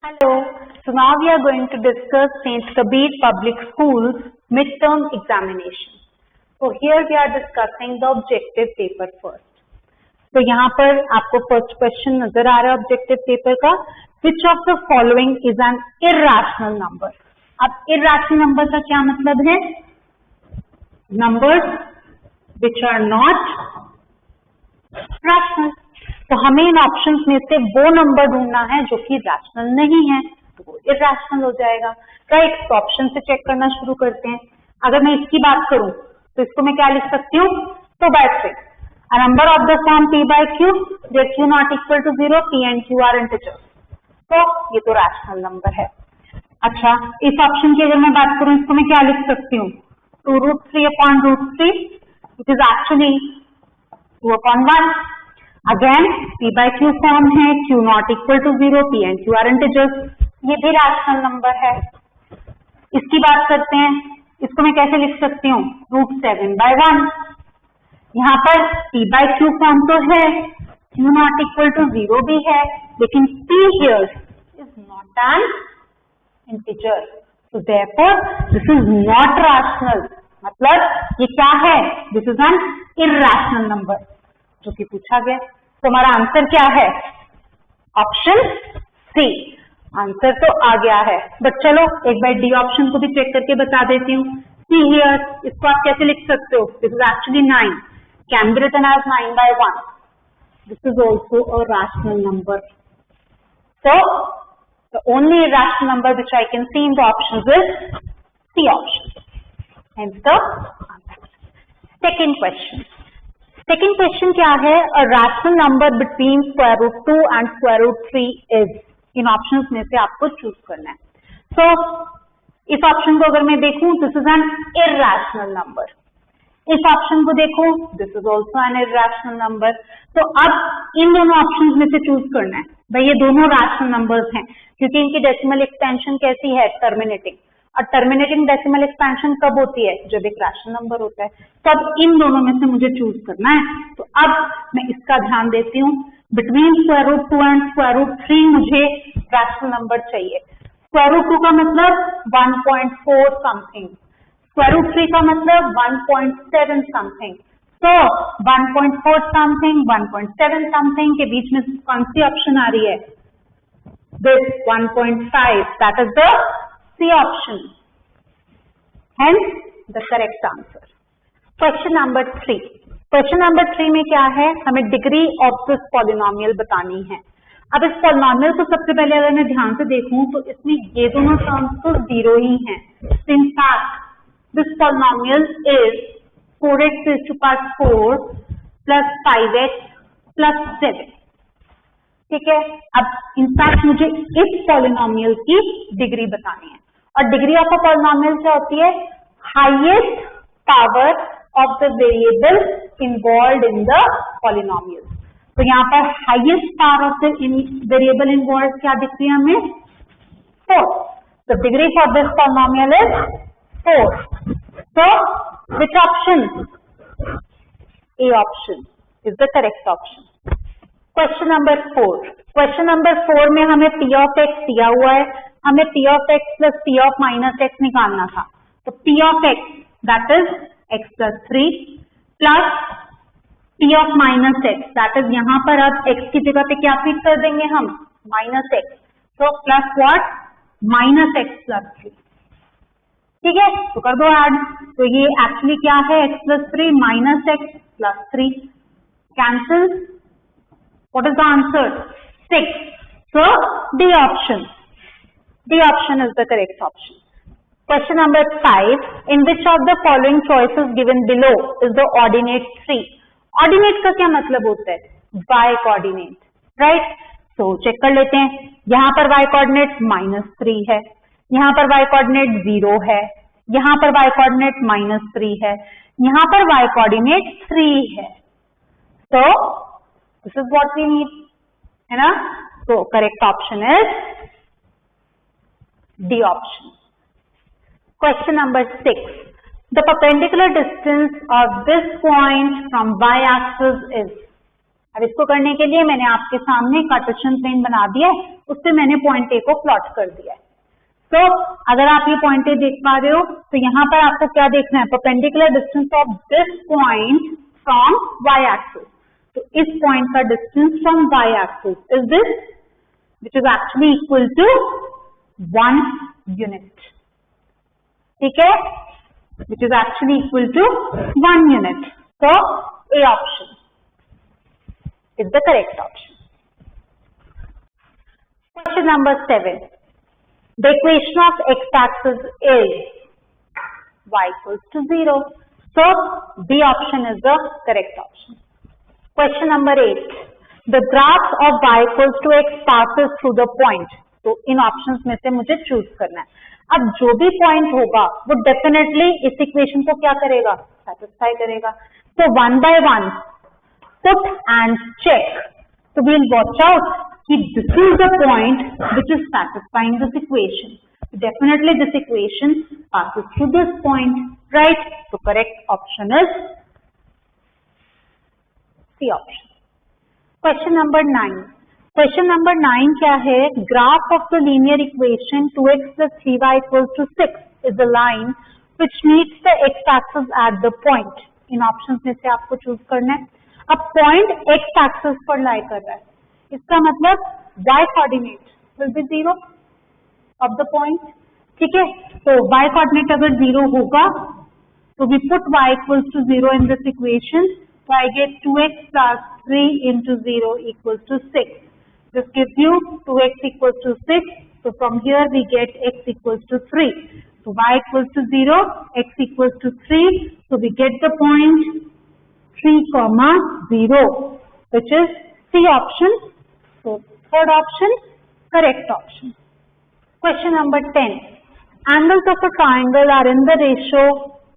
Hello. So now we are going to discuss St. Kabir Public School's midterm examination. So here we are discussing the objective paper first. तो यहाँ पर आपको first question नजर आ रहा है objective paper का, which of the following is an irrational number. अब irrational number का क्या मतलब है? Numbers which are not rational. तो हमें इन ऑप्शंस में से वो नंबर ढूंढना है जो कि रैशनल नहीं है, तो वो इर्रेशनल हो जाएगा. राइट. तो ऑप्शन से चेक करना शुरू करते हैं. अगर मैं इसकी बात करूं तो इसको मैं क्या लिख सकती हूँ? तो by three. A number of the form p by q where q not equal to 0, p and q are integers. तो ये तो रैशनल नंबर है. अच्छा, इस ऑप्शन की अगर मैं बात करूं इसको मैं क्या लिख सकती हूँ? 2√3/√3 which is actually 2/1. Again p by q form है, q not equal to 0, p and q are integers. ये भी रैशनल नंबर है. इसकी बात करते हैं, इसको मैं कैसे लिख सकती हूँ? √7/1. यहाँ पर p by q फॉर्म तो है, q not equal to 0 भी है, लेकिन p here is not an integer. So therefore this is not rational. मतलब ये क्या है? This is an irrational number जो कि पूछा गया. तो हमारा आंसर क्या है? Option C. आंसर तो आ गया है, बट चलो एक बार डी ऑप्शन को भी चेक करके बता देती हूँ. सी हियर, इसको आप कैसे लिख सकते हो? This is actually 9. Can be written as 9/1. This is also a rational number. So, the only irrational number which I can see in the options is C option. Hence the answer. Second question. Second question क्या है? A rational number between square root 2 and square root 3 is. In options में से आपको choose करना है. So, इस option को अगर मैं देखूं, this is an irrational number. इस ऑप्शन को देखो, this is also an irrational number. तो अब इन दोनों ऑप्शन में से चूज करना है. भाई ये दोनों रैशनल नंबर्स हैं क्योंकि इनकी डेसिमल एक्सपेंशन कैसी है? टर्मिनेटिंग. और टर्मिनेटिंग डेसिमल एक्सपेंशन कब होती है? जब एक रैशनल नंबर होता है. तो अब इन दोनों में से मुझे चूज करना है. तो अब मैं इसका ध्यान देती हूँ. Between square root 2 and square root 3 मुझे रैशनल नंबर चाहिए. स्क्वायर रूट 2 का मतलब 1.4 समथिंग, स्क्वायर रूट 3 का मतलब 1.7 समथिंग. तो 1.4 समथिंग 1.7 समथिंग के बीच में कौन सी ऑप्शन आ रही है? This 1.5. That is the C option. Hence the correct answer. Question number 3. Question number 3 में क्या है? हमें डिग्री ऑफ दिस पॉलिनोमियल बतानी है. अब इस पॉलिनोमियल को सबसे पहले अगर मैं ध्यान से देखूं तो इसमें ये दोनों टर्म्स तो जीरो ही हैं. In fact this polynomial is 4x raised to power 4 plus 5x plus 7. ठीक है. अब इनफैक्ट मुझे इस पॉलिनोमियल की डिग्री बतानी है. और डिग्री ऑफ अ पॉलिनोमियल क्या होती है? Highest power of the variable involved in the polynomial. तो यहाँ पर highest power of the variable involved क्या दिख रही है हमें? 4. The degree for this polynomial is 4. So, which option? A option is the correct option. Question number 4. Question number 4 में हमें p of x दिया हुआ है. हमें p of x plus p of minus x निकालना था. तो p of x that is x plus 3 plus p of minus x that is यहाँ पर अब x की जगह पे क्या फिट कर देंगे हम? minus x. So plus what? minus x plus 3. ठीक है. तो कर दो ऐड. तो ये एक्चुअली क्या है? x plus 3 minus x plus 3 cancel. What is the answer? 6. So D option. D option is the correct option. Question number 5. In which of the following choices given below is the ordinate 3. Ordinate का क्या मतलब होता है? y coordinate. Right. तो check कर लेते हैं. यहाँ पर y कोऑर्डिनेट -3 है, यहाँ पर y कोऑर्डिनेट 0 है, यहाँ पर y कोऑर्डिनेट -3 है, यहाँ पर y कोऑर्डिनेट 3 है. तो this is what we need, है ना. तो correct option is D option. Question number 6. The perpendicular distance of this point from y axis is. अब इसको करने के लिए मैंने आपके सामने कार्टेशियन प्लेन बना दिया है, उससे मैंने पॉइंट ए को प्लॉट कर दिया है। तो अगर आप ये पॉइंट ए देख पा रहे हो तो यहाँ पर आपको क्या देखना है, perpendicular distance of this point from Y axis. तो इस पॉइंट का distance from Y axis is this, which is actually equal to 1 unit. ठीक है, which is actually equal to 1 unit. तो A option is the correct option. Question number 7. The equation of x-axis is y equals to 0. So, B option is the correct option. Question number 8. The graph of y equals to x passes through the point. तो इन options में से मुझे choose करना है। अब जो भी point होगा वो definitely इस equation को क्या करेगा, satisfy करेगा। So, one by one put and check. So we'll watch out कि this is the point which is satisfying this equation. So definitely this equation passes through this point, right? So correct option is C option. Question number 9. Question number 9 क्या है? Graph of the linear equation 2x plus 3y equals to 6 is a line which meets the x-axis at the point. In options में से आपको choose करना है। अब point x axis पर लाई कर रहा है, इसका मतलब y coordinate will be 0 of the point. ठीक है, तो y कोऑर्डिनेट अगर 0 होगा तो we put y equals to 0 in this equation, so I get 2x plus 3 into 0 equals to 6. This gives you 2x equals to 6. So from here we get x equals to 3. So y equals to 0, x equals to 3. So we get the point 3, 0, which is C option. So third option, correct option. Question number 10. Angles of a triangle are in the ratio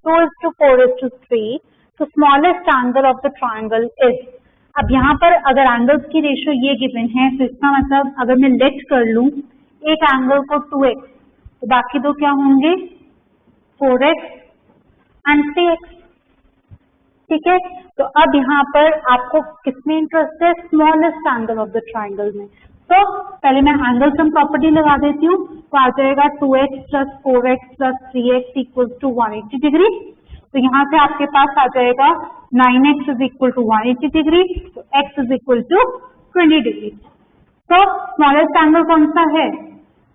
2:4:3. So smallest angle of the triangle is. अब यहाँ पर अगर angles की ratio ये given है तो इसका मतलब अगर मैं लेट कर लूं एक एंगल को 2x तो बाकी दो क्या होंगे 4x एंड 3x। ठीक है, तो अब यहाँ पर आपको किसमें इंटरेस्ट है, smallest angle of the triangle में। तो पहले मैं एंगल सम प्रॉपर्टी लगा देती हूँ, तो आ जाएगा 2x plus 4x plus 3x equals to 180 degree. तो यहाँ से आपके पास आ जाएगा 9x is equal to 180 degree, तो x is equal to 20 degree. तो स्मॉलेस्ट एंगल कौन सा है,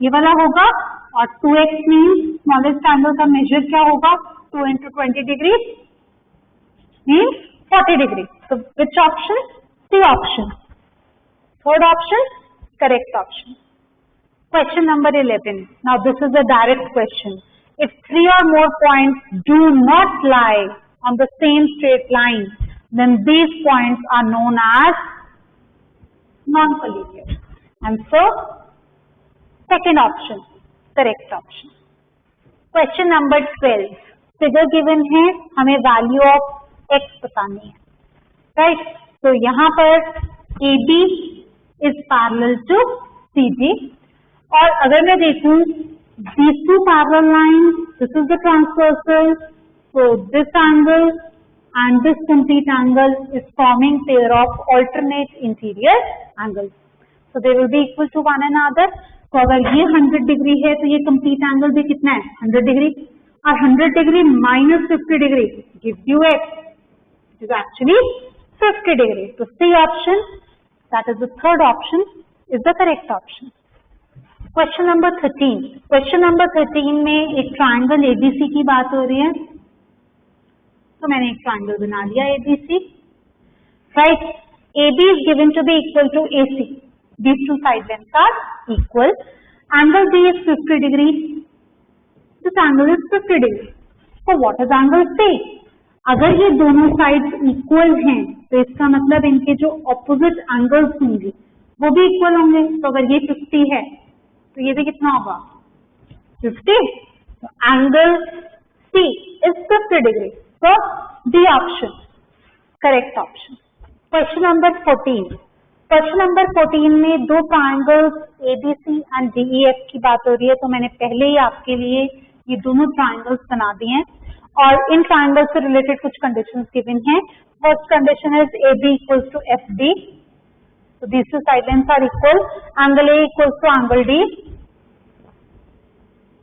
ये वाला होगा, और 2x मीन्स स्मॉलेस्ट एंगल का मेजर क्या होगा, 2 into 20 degree means 40 degree. So which option? C option. Third option, correct option. Question number 11. Now this is a direct question. If 3 or more points do not lie on the same straight line, then these points are known as non-collinear. And so, second option, correct option. Question number 12. Figure given है, हमें value of x बतानी है, right? तो यहाँ पर AB is parallel to CD, और अगर मैं देखूं these two parallel lines, this is the transversal, so this angle and this complete angle is forming pair of alternate interior angles, so they will be equal to one another. तो अगर ये 100 degree है तो ये complete angle भी कितना है 100 degree, और 100 degree minus 50 degree gives you x, is actually 50 degree. So C option, that is the third option, is the correct option. Question number 13. Question number 13 में एक triangle ABC की बात हो रही है, तो मैंने एक triangle बना लिया ABC, right? AB is given to be equal to AC. These two side lengths are equal. Angle B is 50 degree. This angle is 50 degree. So what is angle C? अगर ये दोनों साइड्स इक्वल हैं तो इसका मतलब इनके जो opposite angles होंगे वो भी इक्वल होंगे। तो अगर ये 50 है तो ये भी कितना होगा 50, तो एंगल C इज 50 डिग्री। तो D option correct option. Question number 14। Question number 14 में दो ट्राइंगल्स ABC एंड DEF की बात हो रही है, तो मैंने पहले ही आपके लिए ये दोनों ट्राइंगल्स बना दिए हैं, और इन ट्राइंगल से रिलेटेड कुछ कंडीशंस गिवन हैं. First condition is AB equals to FD. So these two side lengths are equal. Angle A equals to angle D.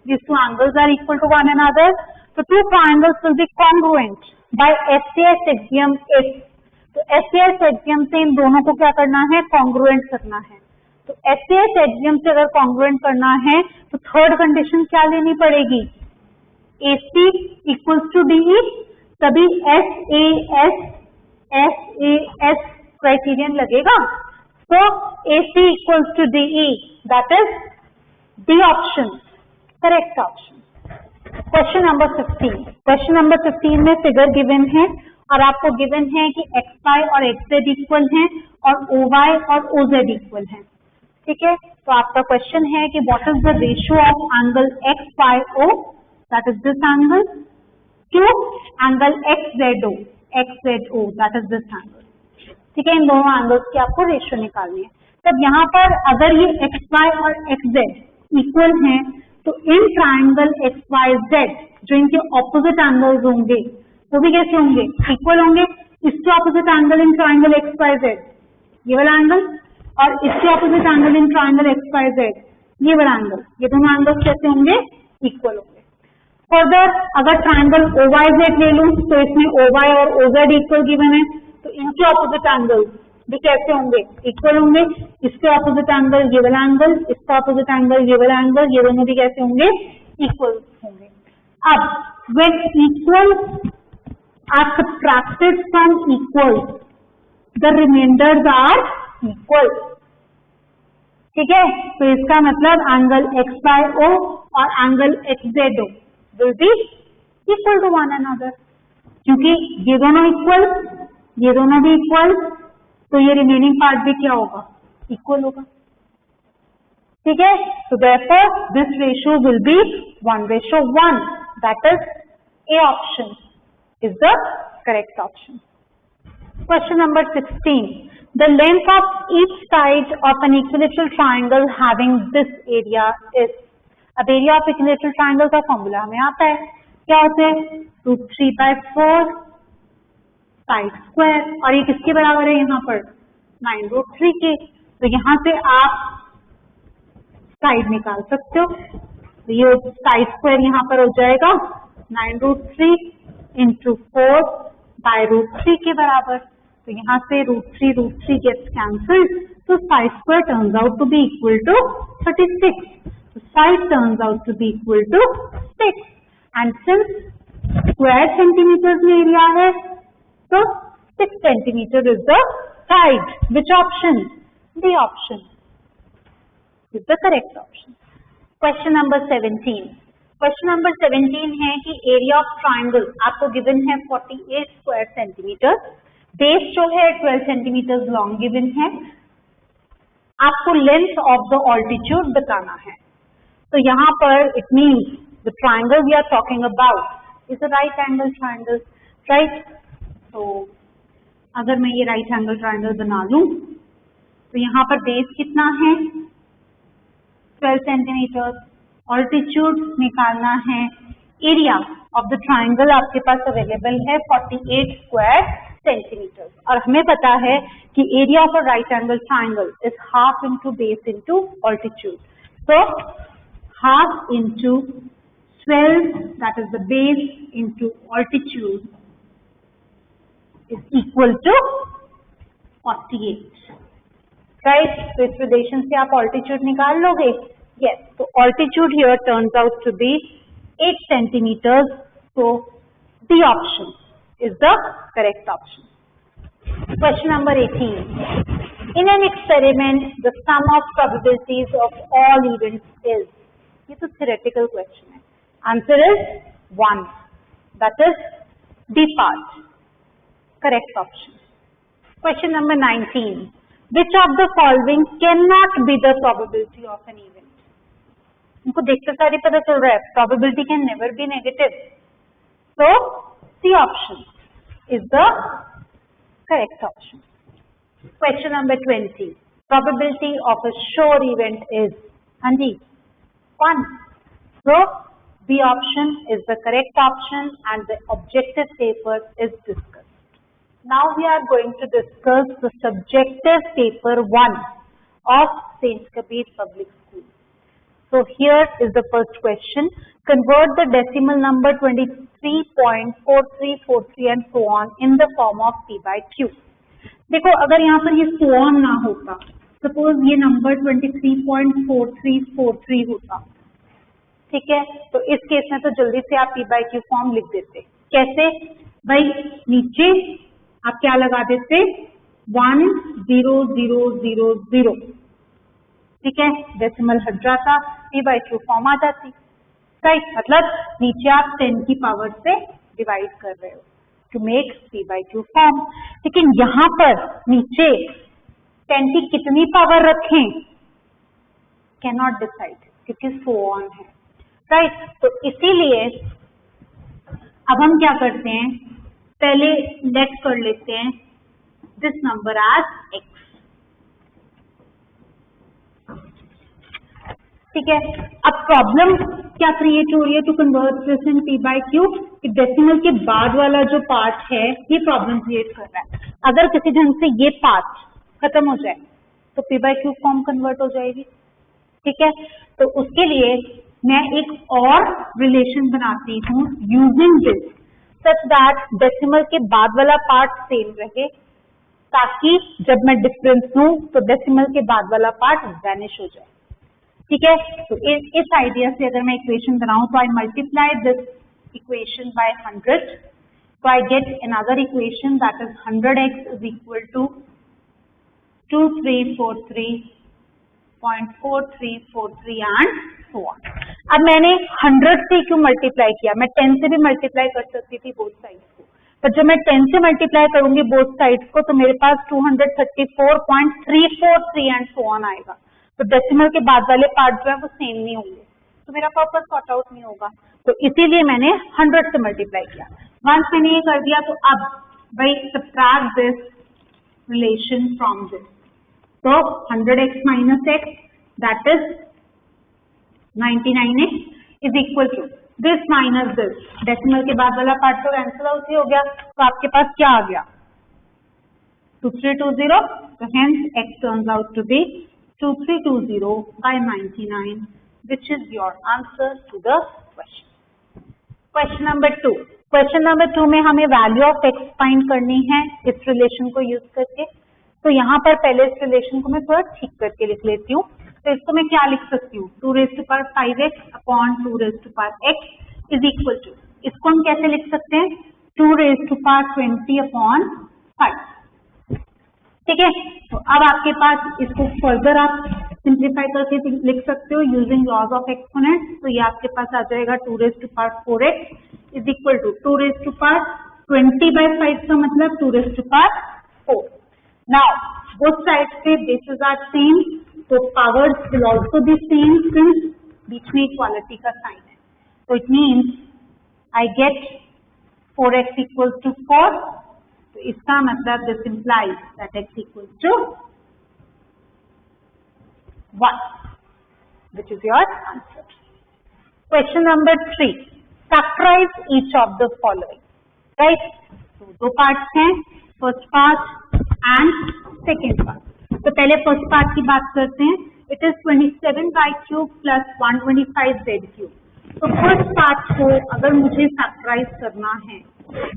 These two angles are equal to one another. So two triangles will be congruent by SCS axiom if. तो SCS axiom से इन दोनों को क्या करना है? congruent करना है. तो SCS axiom से अगर congruent करना है तो थर्ड कंडीशन क्या लेनी पड़ेगी? AC equals to DE. तभी SAS क्राइटेरियन लगेगा. So AC equals to DE, that is D option, correct option. Question number 15. Question number 15 में फिगर गिवन है और आपको गिवन है कि XY और XZ इक्वल हैं और OY और OZ इक्वल हैं. ठीक है, तो आपका क्वेश्चन है कि what is the ratio of angle XYO, that is this angle, to angle XZO, that is this angle. ठीक है, इन दोनों एंगल्स की आपको रेशियो निकालनी है. तब यहाँ पर अगर ये XY और XZ इक्वल हैं तो इन ट्राइंगल XYZ जो इनके ऑपोजिट एंगल्स होंगे वो भी कैसे होंगे? इक्वल होंगे. इसके opposite angle in triangle XYZ ये वाला एंगल और इसके opposite angle in triangle XYZ ये वाला एंगल, ये दोनों एंगल्स कैसे होंगे? इक्वल होंगे. फर्दर अगर ट्राइंगल OYZ ले लूं तो इसमें OY और OZ इक्वल गिवन है तो इनके ऑपोजिट एंगल भी कैसे होंगे? इक्वल होंगे. इसके ऑपोजिट एंगल ये वाला एंगल, इसका ऑपोजिट एंगल ये वाला एंगल, ये दोनों भी कैसे होंगे? इक्वल होंगे. अब when equal are subtracted from equal, the remainders are equal. ठीक है, तो इसका मतलब एंगल XYO और angle XZO will be equal to one another. क्योंकि ये दोनों इक्वल, ये दोनों भी इक्वल, तो ये रिमेनिंग पार्ट भी क्या होगा? इक्वल होगा. ठीक है, तो therefore this ratio will be 1:1. That is A option is the correct option. Question number 16. The length of each side of an equilateral triangle having this area is. अब area of equilateral triangle का formula हमें आता है. क्या होता है? √3/4 side square, और ये किसके बराबर है? यहाँ पर 9√3 के. तो यहाँ से आप साइड निकाल सकते हो. तो ये साइड स्क्वायर यहाँ पर हो जाएगा 9√3 × 4/√3 के बराबर. तो यहाँ से √3 गेट्स कैंसल्ड, तो side square turns out to be equal to 36. So side turns out to be equal to 6. And since square centimeters में area है, so 6 centimeter is the side. Which option? The option is the correct option. Question number 17. Question number 17 है कि area of triangle आपको given है 48 square centimeter. Base जो है 12 centimeters long given है. आपको length of the altitude बताना है. तो यहाँ पर it means the triangle we are talking about is a right angle triangle, right? तो अगर मैं ये right angle triangle बना लूं तो यहाँ पर बेस कितना है? 12 सेंटीमीटर. ऑल्टीट्यूड निकालना है. एरिया ऑफ द ट्राइंगल आपके पास अवेलेबल है 48 स्क्वायर सेंटीमीटर, और हमें पता है कि area of a right angle triangle is half into base into altitude. So half into 12, that is the base, into altitude is equal to 48. Right? तो इस relation से आप altitude निकाल लोगे. Yes. तो altitude here turns out to be 8 centimeters. So the option is the correct option. Question number 18. In an experiment, the sum of probabilities of all events is. ये तो theoretical question है. Answer is 1. That is D part. Correct option. Question number 19. Which of the following cannot be the probability of an event? इनको देखते सारी पता चल रहा है. Probability can never be negative. So C option is the correct option. Question number 20. Probability of a sure event is. हाँ जी, 1. So B option is the correct option and the objective paper is discussed. Now we are going to discuss the subjective paper 1 of St. Kabir Public School. So here is the first question. Convert the decimal number 23.4343 and so on in the form of P by Q. देखो अगर यहाँ पर ये so on ना होता, suppose ये number 23.4343 होता, ठीक है, तो इस केस में तो जल्दी से आप P by Q फॉर्म लिख देते. कैसे भाई, नीचे आप क्या लगा देते, 10000, ठीक है, डेसिमल हट जाता, P by Q फॉर्म आ जाती. राइट, मतलब नीचे आप 10 की पावर से डिवाइड कर रहे हो to make P by Q form. लेकिन यहाँ पर नीचे 10 की कितनी पावर रखें, कैन नॉट डिसाइड क्योंकि सो ऑन है. राइट, तो इसीलिए अब हम क्या करते हैं, पहले लेट कर लेते हैं दिस नंबर एज x. ठीक है, अब प्रॉब्लम क्या क्रिएट हो रही है to convert this in P by Q, decimal के बाद वाला जो पार्ट है ये प्रॉब्लम क्रिएट कर रहा है. अगर किसी ढंग से ये पार्ट खत्म हो जाए तो P by Q form convert हो जाएगी. ठीक है, तो उसके लिए मैं एक और रिलेशन बनाती हूँ using this such that decimal के बाद वाला पार्ट सेम रहे, ताकि जब मैं डिफरेंस दूं तो डेसिमल के बाद वाला पार्ट वैनिश हो जाए. ठीक है, तो इस आइडिया से अगर मैं इक्वेशन बनाऊं तो I multiply this equation by 100, तो I get another equation that is 100x is equal to 2343.4343 and so on. अब मैंने 100 से क्यों मल्टीप्लाई किया, मैं 10 से भी मल्टीप्लाई कर सकती थी बोथ साइड्स को, पर जब मैं 10 से मल्टीप्लाई करूंगी बोथ साइड्स को तो मेरे पास 234.343 एंड सो ऑन आएगा. तो डेसिमल के बाद वाले पार्ट जो है वो सेम नहीं होंगे, तो मेरा पर्पस सॉर्ट आउट नहीं होगा. तो इसीलिए मैंने 100 से मल्टीप्लाई किया. वंस मैंने ये कर दिया तो अब भाई subtract this relation from this. तो 100x minus x that is 99x is equal to this minus this, decimal के बाद वाला पार्ट तो कैंसिल आउट ही हो गया. तो आपके पास क्या आ गया, 2320. तो hence x turns out to be 2320 by 99, which is your answer to the question. Question number 2. Question number 2 में हमें वैल्यू ऑफ x फाइंड करनी है इस रिलेशन को यूज करके. तो यहाँ पर पहले इस रिलेशन को मैं थोड़ा ठीक करके लिख लेती हूँ. तो इसको मैं क्या लिख सकती हूँ, 2 raised to power 5x upon 2 raised to power x is equal to, इसको हम कैसे लिख सकते हैं, 2 raised to power 20 अपॉन 5. ठीक है, तो अब आपके पास इसको फर्दर आप सिंप्लीफाई करके लिख सकते हो यूजिंग लॉज ऑफ एक्सपोनेंट. तो ये आपके पास आ जाएगा 2 raised to power 4x is equal to 2 raised to power 20 by 5 का मतलब 2 raised to power 4. Now both sides पे बेसिस आर सेम, तो powers will also be same since बीच में इक्वालिटी का साइन है. तो it means I get 4x equals to 4. तो इसका मतलब this implies that x equals to 1, which is your answer. Question number 3. Factorize each of the following. Right? So, दो parts हैं, first part and second part. तो पहले first part की बात करते हैं. It is 27y³ plus 125z³. तो first part को अगर मुझे फैक्टराइज करना है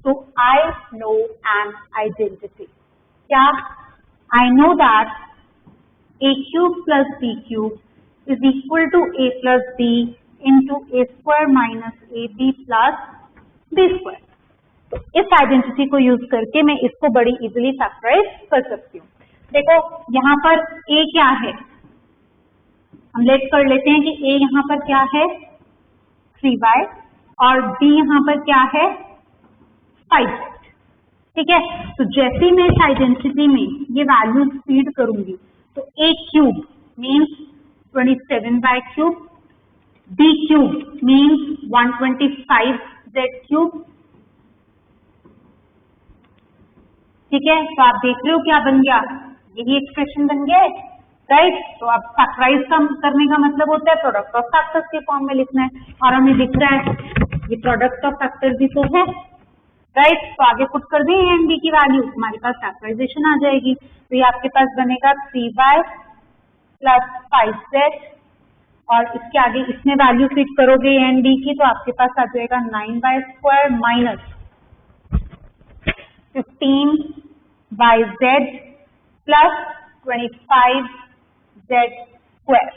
तो आई नो एन आइडेंटिटी. क्या, I know that a³ plus b³ is equal to a plus b into a square minus ab plus b square. तो इस आइडेंटिटी को यूज करके मैं इसको बड़ी इजीली फैक्टराइज कर सकती हूँ. देखो यहाँ पर a क्या है, हम लेट कर लेते हैं कि a यहाँ पर क्या है 3y और b यहाँ पर क्या है 5z. ठीक है, तो जैसे मैं इस आइडेंटिटी में ये वैल्यूज फीड करूंगी तो a³ means 27y³, b³ means 125z³. ठीक है, तो आप देख रहे हो क्या बन गया, यही एक्सप्रेशन बन गया है. राइट। तो अब फैक्टराइज करने का मतलब होता है प्रोडक्ट ऑफ फैक्टर्स के फॉर्म में लिखना है, और हमें दिख रहा है ये प्रोडक्ट ऑफ फैक्टर्स भी तो है, राइट। तो आगे पुट कर दें एंड बी की वैल्यू, हमारे पास फैक्टराइजेशन आ जाएगी। तो ये आपके पास बनेगा 3y प्लस 5z, और इसके आगे इसमें वैल्यू फिट करोगे एंड बी की, तो आपके पास आ जाएगा 9y square minus 15yz plus 25z square,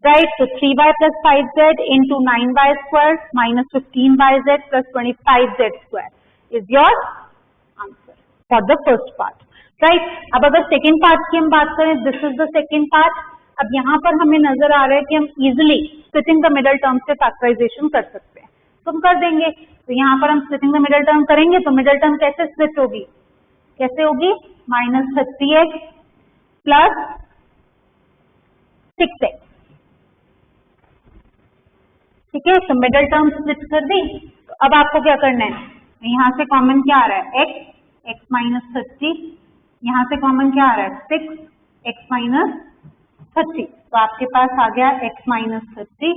right. तो 3y plus 5z into 9y square minus 15yz plus 25z square is your answer for the first part, right. अब अगर second part की हम बात करें, this is the second part. अब यहाँ पर हमें नजर आ रहा है कि हम easily splitting the middle term से फैक्टराइजेशन कर सकते हैं, तो हम कर देंगे। तो यहाँ पर हम स्प्लिटिंग द मिडल टर्म करेंगे, तो मिडल टर्म कैसे स्प्लिट होगी, कैसे होगी, माइनस 30x प्लस 6x, ठीक है। तो मिडल टर्म स्प्लिट कर दी। तो अब आपको क्या करना है, यहाँ से कॉमन क्या आ रहा है, x माइनस 30, यहाँ से कॉमन क्या आ रहा है 6x माइनस 30, तो आपके पास आ गया x minus 30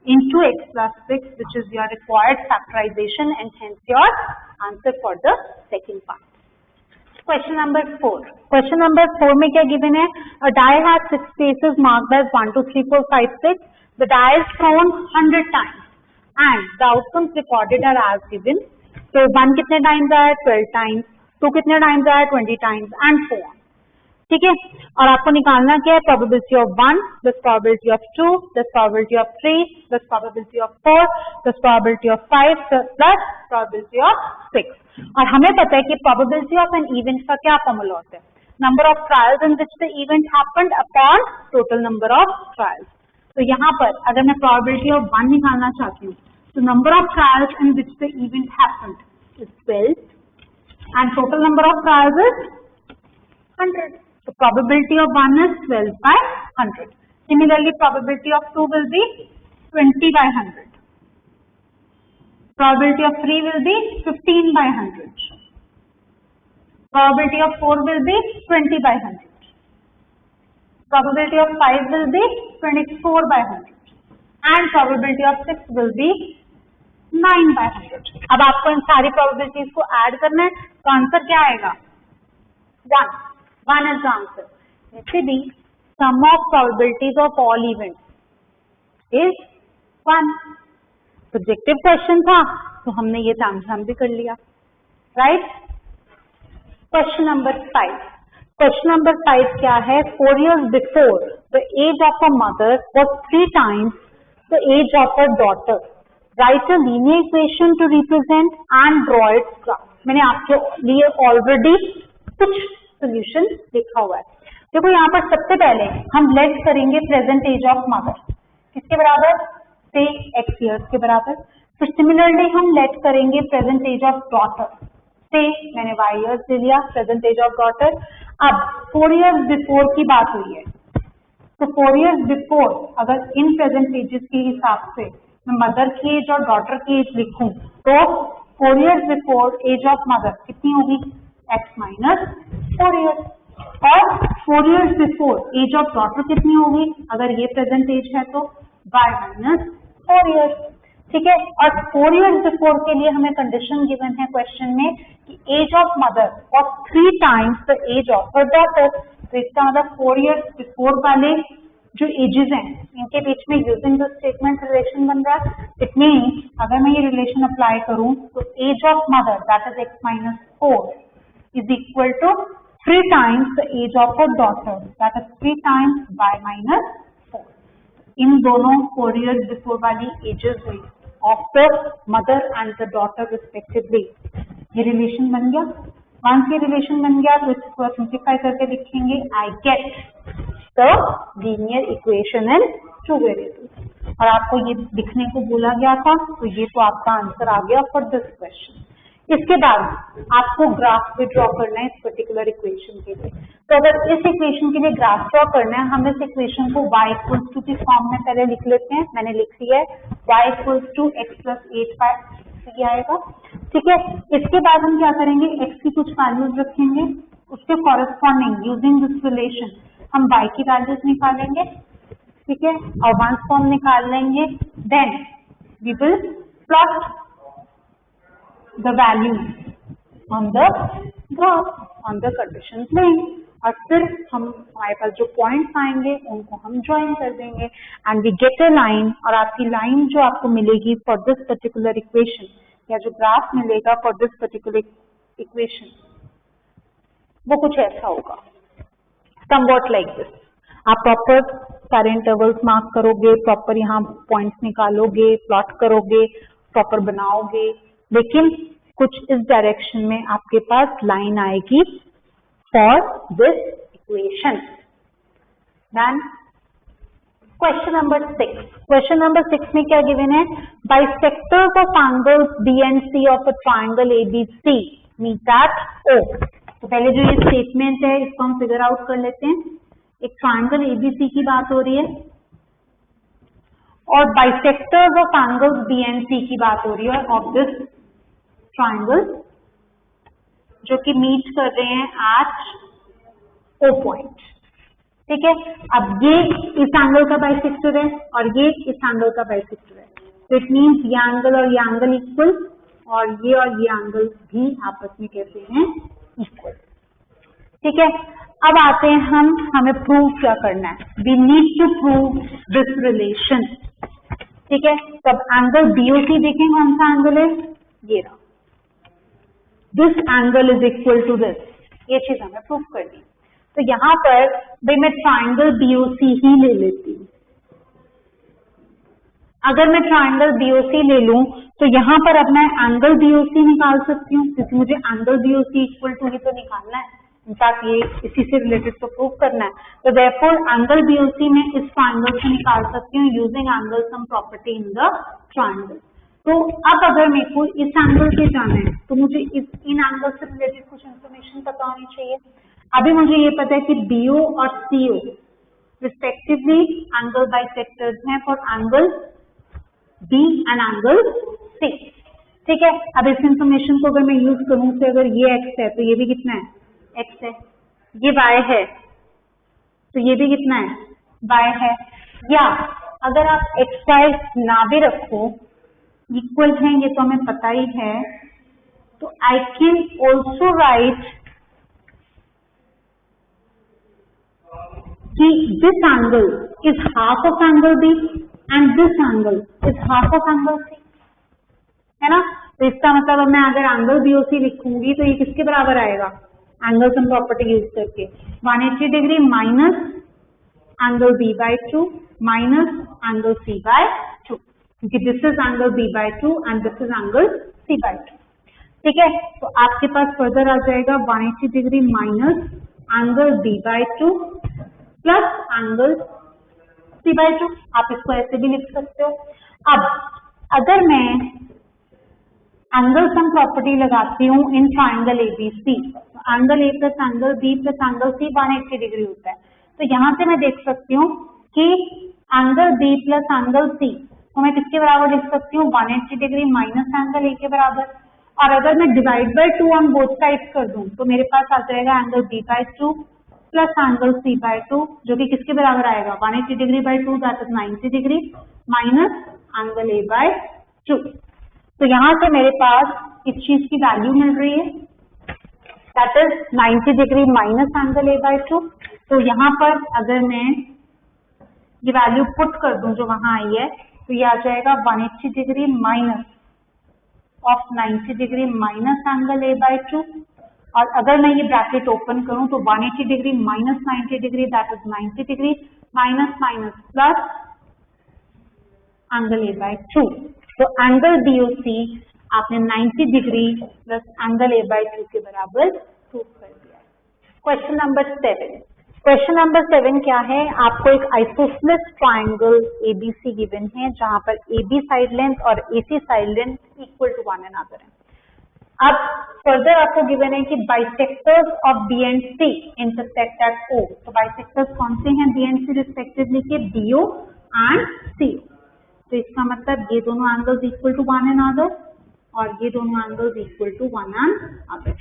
into x plus 6, which is your required factorization and hence your answer for the second part. Question number 4. Question number 4 में क्या given है, a die has 6 faces marked as 1, 2, 3, 4, 5, 6. The die is thrown 100 times and the outcomes recorded are as given. So 1 कितने times आया, 12 times, 2 कितने times आया, 20 times and so on, ठीक है। और आपको निकालना क्या है, probability of 1, plus probability of 2, plus probability of 3, plus probability of 4, plus probability of 5, plus probability of 6। और हमें पता है कि प्रोबेबिलिटी ऑफ एन इवेंट का क्या फॉर्मूला होता है, number of trials in which the event happened upon total number of trials. तो यहाँ पर अगर मैं प्रोबेबिलिटी ऑफ 1 निकालना चाहती हूँ, तो number of trials in which the event happened is 12 and total number of trials is 100. So probability of 1 is 12 by 100. Similarly, probability of 2 will be 20 by 100. Probability of 3 will be 15 by 100. Probability of 4 will be 20 by 100. Probability of 5 will be 24 by 100. And probability of 6 will be 9 by 100. अब आपको इन सारी probabilities को add करना है, तो answer क्या आएगा, 1. 1 is the answer. Let it be sum of probabilities of all events is 1. Subjective question था, तो हमने ये तामझाम भी कर लिया, right? Question number 5. Question number 5 क्या है, 4 years before the age of a mother was 3 times the age of her daughter. Write a linear equation to represent and draw its graph. मैंने आपके लिए already कुछ सोल्यूशन लिखा हुआ है। देखो यहाँ पर सबसे पहले हम लेट करेंगे प्रेजेंट एज ऑफ मदर, किसके बराबर, से x ईयर्स के बराबर। फिर सिमिलरली हम लेट करेंगे प्रेजेंट एज ऑफ डॉटर, से मैंने y ईयर्स ले लिया, प्रेजेंट एज ऑफ डॉटर। अब 4 years बिफोर की बात हुई है, तो 4 years बिफोर अगर इन प्रेजेंट एजेस के हिसाब से मैं मदर की एज और डॉटर की एज लिखूं, तो 4 years before age of mother कितनी होगी, x माइनस 4 years, और 4 years before age of daughter कितनी होगी, अगर ये प्रेजेंट एज है तो y माइनस 4 years, ठीक है। और 4 years बिफोर के लिए हमें कंडीशन गिवन है क्वेश्चन में कि एज ऑफ मदर और 3 times the age of her daughter. तो इसका मतलब 4 years बिफोर वाले जो एजेस हैं इनके बीच में यूजिंग द स्टेटमेंट रिलेशन बन रहा है। इट मीन्स अगर मैं ये रिलेशन अप्लाई करूं तो age of mother that is x minus 4 is equal to 3 times the age of her daughter, that is 3 times y minus 4. इन दोनों 4 years before वाली ages हुई of the mother and the daughter respectively, ये relation बन गया। Once ये relation बन गया तो इसको सिंप्लीफाई करके लिखेंगे, I get the linear equation in 2 variables। और आपको ये लिखने को बोला गया था, तो ये तो आपका आंसर आ गया फॉर दिस क्वेश्चन। इसके बाद आपको ग्राफ भी ड्रॉ करना है इस पर्टिकुलर इक्वेशन के लिए। तो अगर इस इक्वेशन के लिए ग्राफ ड्रॉ करना है, हम इस इक्वेशन को y इक्वल्स टू की फॉर्म में पहले लिख लेते हैं। मैंने लिख लिया है y equals to x plus 8 by ये आएगा, ठीक है। इसके बाद हम क्या करेंगे, x की कुछ वैल्यूज रखेंगे, उसके कॉरेस्पॉन्डिंग यूजिंग दिस रिलेशन हम y की वैल्यूज निकालेंगे, ठीक है, और वंस फॉर्म निकाल लेंगे, then we will plot the value on the graph on the condition plane, और फिर हमारे पास जो पॉइंट्स आएंगे उनको हम ज्वाइन कर देंगे and we get a line, और आपकी लाइन जो आपको मिलेगी फॉर दिस पर्टिकुलर इक्वेशन, या जो ग्राफ मिलेगा फॉर दिस पर्टिकुलर इक्वेशन, वो कुछ ऐसा होगा, समवॉट लाइक दिस। आप प्रॉपर सारे इंटरवल्स मार्क करोगे, प्रॉपर यहाँ पॉइंट्स निकालोगे, प्लॉट करोगे, प्रॉपर बनाओगे, लेकिन कुछ इस डायरेक्शन में आपके पास लाइन आएगी for this equation. Then question number 6, question number 6 में क्या गिवन है, bisectors of angles B and C of a triangle ABC meet at O. तो पहले जो ये स्टेटमेंट है इसको हम फिगर आउट कर लेते हैं। एक ट्राइंगल एबीसी की बात हो रही है और bisectors of angles B and C की बात हो रही है ऑफ दिस ट्राइंगल जो कि मीट कर रहे हैं एट ओ पॉइंट, ठीक है। अब ये इस एंगल का बाइसेक्टर है और ये इस एंगल का बाइसेक्टर है, तो इट मीन्स ये एंगल और ये एंगल इक्वल, और ये एंगल भी आपस में कैसे हैं, इक्वल, ठीक है। अब आते हैं हमें प्रूव क्या करना है, we need to prove this relation, ठीक है। तब एंगल बीओसी देखें कौन सा एंगल है, ये रहा, this angle is equal to this, ये चीज हमें प्रूव करनी। तो यहां पर भाई मैं ट्राइंगल बीओसी ही ले लेती हूँ। अगर मैं ट्राइंगल बीओसी ले लूं तो यहां पर अब मैं एंगल बीओसी निकाल सकती हूँ, क्योंकि मुझे एंगल बीओसी इक्वल टू ही तो निकालना है, इनफैक्ट ये इसी से रिलेटेड तो प्रूव करना है। तो देयरफॉर एंगल बीओसी में इस ट्राइंगल से निकाल सकती हूँ using angle sum property in the triangle. तो अब अगर मेरे को इस एंगल से जाना है तो मुझे इन एंगल से रिलेटेड कुछ इन्फॉर्मेशन पता होनी चाहिए। अभी मुझे ये पता है कि बीओ और सीओ रिस्पेक्टिवली एंगल बाइसेक्टर्स हैं for angle B and angle C, ठीक है। अब इस इंफॉर्मेशन को अगर मैं यूज करूं तो अगर ये एक्स है तो ये भी कितना है, एक्स है, ये वाई है तो ये भी कितना है, वाई है, या अगर आप एक्स वाई ना भी रखो इक्वल है, ये तो हमें पता ही है, तो आई कैन ऑल्सो राइट कि this angle is half of angle B and this angle is half of angle C, है ना। तो इसका मतलब अब मैं अगर एंगल बीओसी लिखूंगी तो ये किसके बराबर आएगा, एंगल सम प्रॉपर्टी यूज करके 180 degree minus angle B by 2 minus angle C by 2, क्योंकि this is angle B by 2 and this is angle C by 2, ठीक है। तो आपके पास फर्दर आ जाएगा 180 degree minus angle B by 2 plus angle C by 2, आप इसको ऐसे भी लिख सकते हो। अब अगर मैं एंगल सम प्रॉपर्टी लगाती हूँ इन ट्राइंगल एबीसी, तो angle A plus angle B plus angle C 180 degree होता है। तो यहाँ से मैं देख सकती हूँ कि angle B plus angle C को मैं किसके बराबर लिख सकती हूँ, 180 डिग्री माइनस एंगल ए के बराबर। और अगर मैं divide by 2 on both sides कर दूं तो मेरे पास आ जाएगा angle B by 2 plus angle C by 2, जो कि किसके बराबर आएगा, 180 degree by 2 that is 90 degree minus angle A by 2। तो यहां से मेरे पास इस चीज की वैल्यू मिल रही है that is 90 degree minus angle A by 2। तो यहाँ पर अगर मैं ये वैल्यू पुट कर दूं जो वहां आई है तो ये आ जाएगा 180 degree minus of 90 degree minus angle A by 2, और अगर मैं ये ब्रैकेट ओपन करूं तो 180 degree minus 90 degree that is 90 degree minus minus plus angle A by 2। तो एंगल बीओसी आपने 90 degree plus angle A by 2 के बराबर प्रूव कर दिया। क्वेश्चन नंबर 7, क्वेश्चन नंबर 7 क्या है, आपको एक आइसोसेलेस ट्राइंगल एबीसी गिवन है जहां पर एबी साइड लेंथ और AC side length equal to one another है। अब फर्दर आपको गिवन है कि bisectors of B and C intersect at O. तो बाइसेक्टर्स कौन से हैं बी एंड सी रिस्पेक्टिवली के, बीओ एंड सी। तो इसका मतलब ये दोनों angles equal to one another और ये दोनों angles equal to one another,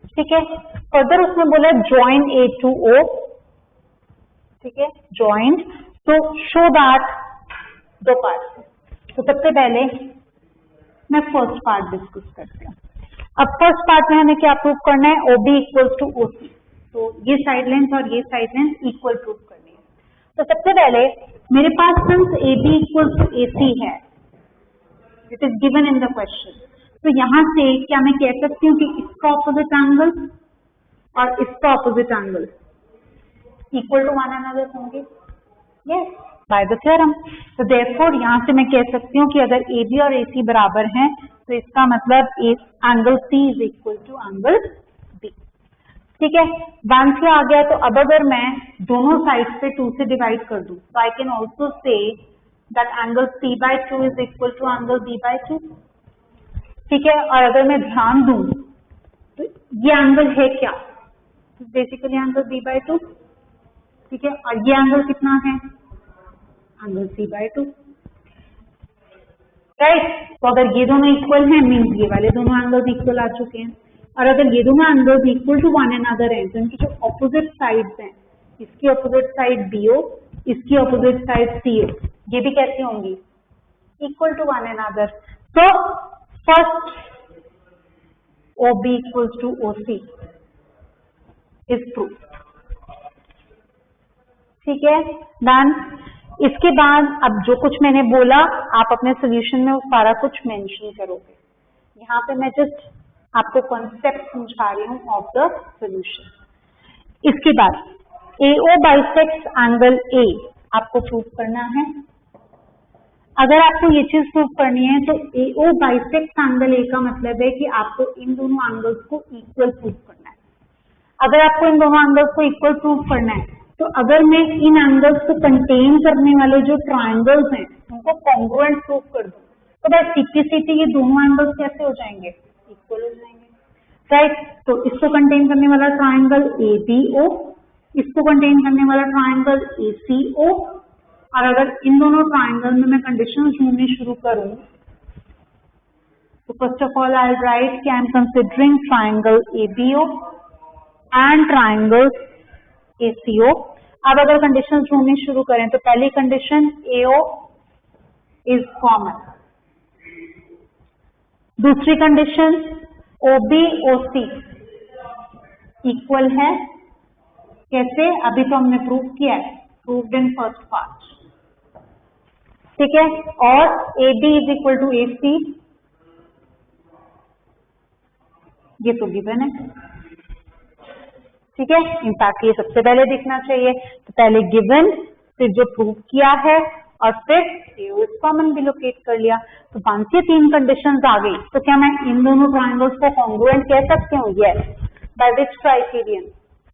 ठीक है। फर्दर उसमें बोला ज्वाइन ए टू ओ ठीक है, ज्वाइंट। तो शो दैट दो पार्ट। तो सबसे पहले मैं फर्स्ट पार्ट डिस्कस करती हूँ। अब फर्स्ट पार्ट में हमें क्या प्रूव करना है, OB इक्वल्स टू OC। तो ये साइड लेंथ और ये साइड लेंथ इक्वल प्रूव करनी है। तो सबसे पहले मेरे पास since AB equals to AC है, it is given in the question, तो यहां से क्या मैं कह सकती हूँ कि इसका ऑपोजिट एंगल और इसका opposite angle equal to one another होंगे? Yes, by the theorem. तो देयरफॉर यहां से मैं कह सकती हूँ कि अगर AB और AC बराबर हैं तो इसका मतलब angle C is equal to angle B। ठीक है, 1 से आ गया। तो अब अगर मैं दोनों साइड पे 2 से डिवाइड कर दूं तो I can also say that angle C/2 is equal to angle B/2। ठीक है, और अगर मैं ध्यान दूं तो ये एंगल है क्या, बेसिकली एंगल B/2। ठीक है, और ये एंगल कितना है, एंगल C/2, राइट। तो अगर ये दोनों इक्वल हैं मीन्स ये वाले दोनों एंगल्स इक्वल आ चुके हैं। और अगर ये दोनों angles equal to one another हैं तो इनकी जो ऑपोजिट साइड्स हैं, इसकी ऑपोजिट साइड BO, इसकी ऑपोजिट साइड CO, ये भी कैसी होंगी, इक्वल टू वन अनदर। तो first OB equals to OC is proof. ठीक है, डन। इसके बाद अब जो कुछ मैंने बोला आप अपने सोल्यूशन में वो सारा कुछ मेंशन करोगे। यहाँ पे मैं जस्ट आपको कॉन्सेप्ट समझा रही हूँ ऑफ द सोल्यूशन। इसके बाद AO बाइसेक्ट्स एंगल A आपको प्रूव करना है। अगर आपको ये चीज प्रूव करनी है तो AO बाइसेक्ट्स एंगल A का मतलब है कि आपको इन दोनों एंगल्स को इक्वल प्रूव करना है। अगर आपको इन दोनों एंगल्स को इक्वल प्रूव करना है तो अगर मैं इन एंगल्स को कंटेन करने वाले जो ट्रायंगल्स हैं उनको कॉन्ग्रुएंट प्रूव कर दूं तो बाय सिंपलिसिटी ये दोनों एंगल्स कैसे हो जाएंगे, इक्वल हो जाएंगे, राइट। तो इसको कंटेन करने वाला ट्रायंगल ABO, इसको कंटेन करने वाला ट्रायंगल ACO। और अगर इन दोनों ट्रायंगल में मैं कंडीशंस ढूंढनी शुरू करूं तो first of all I write कि I am considering triangle ABO and triangle ACO। अब अगर कंडीशंस ढूंढनी शुरू करें तो पहली कंडीशन AO इज कॉमन, दूसरी कंडीशन OB OC इक्वल है। कैसे, अभी तो हमने प्रूव किया है, प्रूव्ड इन फर्स्ट पार्ट। ठीक है, और AB is equal to AC, ये तो गिवन है। ठीक है, इनफैक्ट ये सबसे पहले दिखना चाहिए। तो पहले गिवन, फिर जो प्रूव किया है, और फिर AO इज कॉमन भी लोकेट कर लिया। तो 1 से 3 कंडीशंस आ गई तो क्या मैं इन दोनों ट्रायंगल्स को कॉन्ग्रुएंट कह सकती हूँ? Yes. By which criterion,